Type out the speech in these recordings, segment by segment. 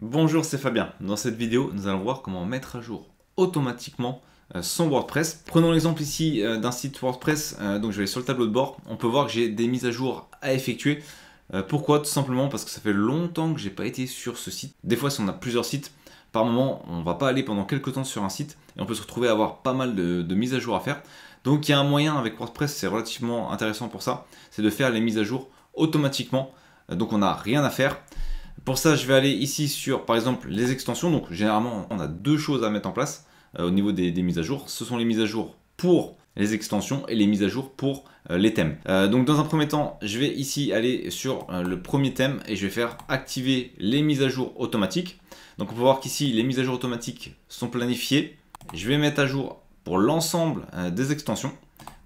Bonjour, c'est Fabien. Dans cette vidéo, nous allons voir comment mettre à jour automatiquement son WordPress. Prenons l'exemple ici d'un site WordPress. Donc je vais aller sur le tableau de bord. On peut voir que j'ai des mises à jour à effectuer. Pourquoi? Tout simplement parce que ça fait longtemps que j'ai pas été sur ce site. Des fois, si on a plusieurs sites, par moment, on va pas aller pendant quelques temps sur un site et on peut se retrouver à avoir pas mal de mises à jour à faire. Donc il y a un moyen avec WordPress, c'est relativement intéressant pour ça, c'est de faire les mises à jour automatiquement. Donc on n'a rien à faire. Pour ça, je vais aller ici sur, par exemple, les extensions. Donc, généralement, on a deux choses à mettre en place au niveau des mises à jour. Ce sont les mises à jour pour les extensions et les mises à jour pour les thèmes. Donc, dans un premier temps, je vais ici aller sur le premier thème et je vais faire activer les mises à jour automatiques. Donc, on peut voir qu'ici, les mises à jour automatiques sont planifiées. Je vais mettre à jour pour l'ensemble des extensions.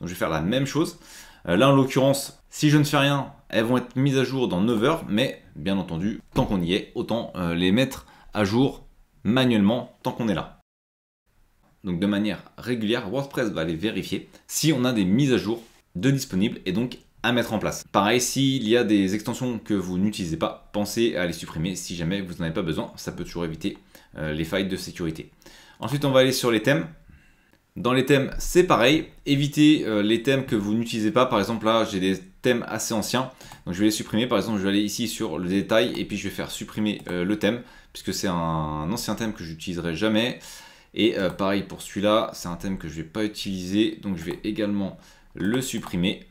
Donc, je vais faire la même chose. Là, en l'occurrence, si je ne fais rien, elles vont être mises à jour dans 9 heures, mais bien entendu, tant qu'on y est, autant les mettre à jour manuellement tant qu'on est là. Donc de manière régulière, WordPress va aller vérifier si on a des mises à jour de disponibles et donc à mettre en place. Pareil, s'il y a des extensions que vous n'utilisez pas, pensez à les supprimer si jamais vous n'en avez pas besoin. Ça peut toujours éviter les failles de sécurité. Ensuite, on va aller sur les thèmes. Dans les thèmes, c'est pareil, évitez les thèmes que vous n'utilisez pas. Par exemple, là, j'ai des thèmes assez anciens, donc je vais les supprimer. Par exemple, je vais aller ici sur le détail et puis je vais faire supprimer le thème, puisque c'est un ancien thème que je n'utiliserai jamais. Et pareil pour celui-là, c'est un thème que je ne vais pas utiliser, donc je vais également le supprimer.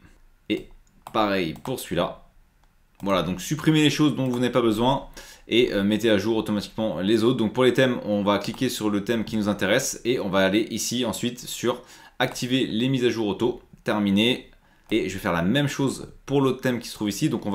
Et pareil pour celui-là. Voilà, donc supprimez les choses dont vous n'avez pas besoin et mettez à jour automatiquement les autres. Donc pour les thèmes, on va cliquer sur le thème qui nous intéresse et on va aller ici ensuite sur activer les mises à jour auto, terminer. Et je vais faire la même chose pour l'autre thème qui se trouve ici. Donc on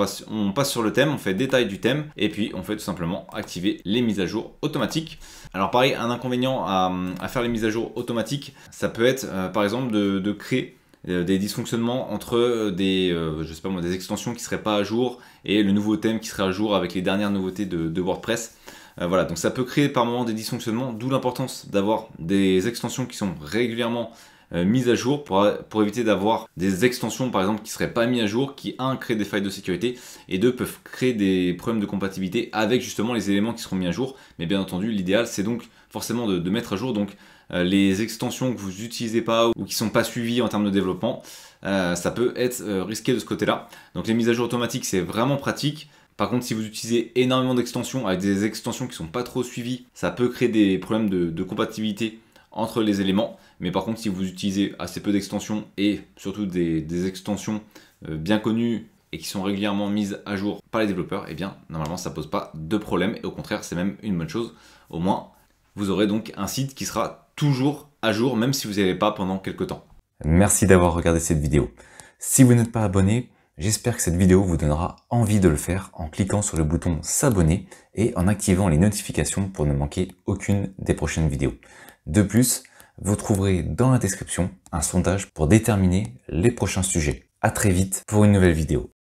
passe sur le thème, on fait détail du thème et puis on fait tout simplement activer les mises à jour automatiques. Alors pareil, un inconvénient à faire les mises à jour automatiques, ça peut être par exemple de créer des dysfonctionnements entre je sais pas moi, des extensions qui seraient pas à jour et le nouveau thème qui serait à jour avec les dernières nouveautés de WordPress. Voilà, donc ça peut créer par moment des dysfonctionnements, d'où l'importance d'avoir des extensions qui sont régulièrement mises à jour pour éviter d'avoir des extensions par exemple qui seraient pas mises à jour, qui créent des failles de sécurité et peuvent créer des problèmes de compatibilité avec justement les éléments qui seront mis à jour. Mais bien entendu, l'idéal c'est donc forcément de mettre à jour donc les extensions que vous n'utilisez pas ou qui ne sont pas suivies en termes de développement. Ça peut être risqué de ce côté-là. Donc les mises à jour automatiques, c'est vraiment pratique. Par contre, si vous utilisez énormément d'extensions avec des extensions qui ne sont pas trop suivies, ça peut créer des problèmes de compatibilité entre les éléments. Mais par contre, si vous utilisez assez peu d'extensions et surtout des extensions bien connues et qui sont régulièrement mises à jour par les développeurs, eh bien, normalement, ça ne pose pas de problème. Et au contraire, c'est même une bonne chose. Au moins, vous aurez donc un site qui sera toujours à jour, même si vous n'y allez pas pendant quelques temps. Merci d'avoir regardé cette vidéo. Si vous n'êtes pas abonné, j'espère que cette vidéo vous donnera envie de le faire en cliquant sur le bouton s'abonner et en activant les notifications pour ne manquer aucune des prochaines vidéos. De plus, vous trouverez dans la description un sondage pour déterminer les prochains sujets. À très vite pour une nouvelle vidéo.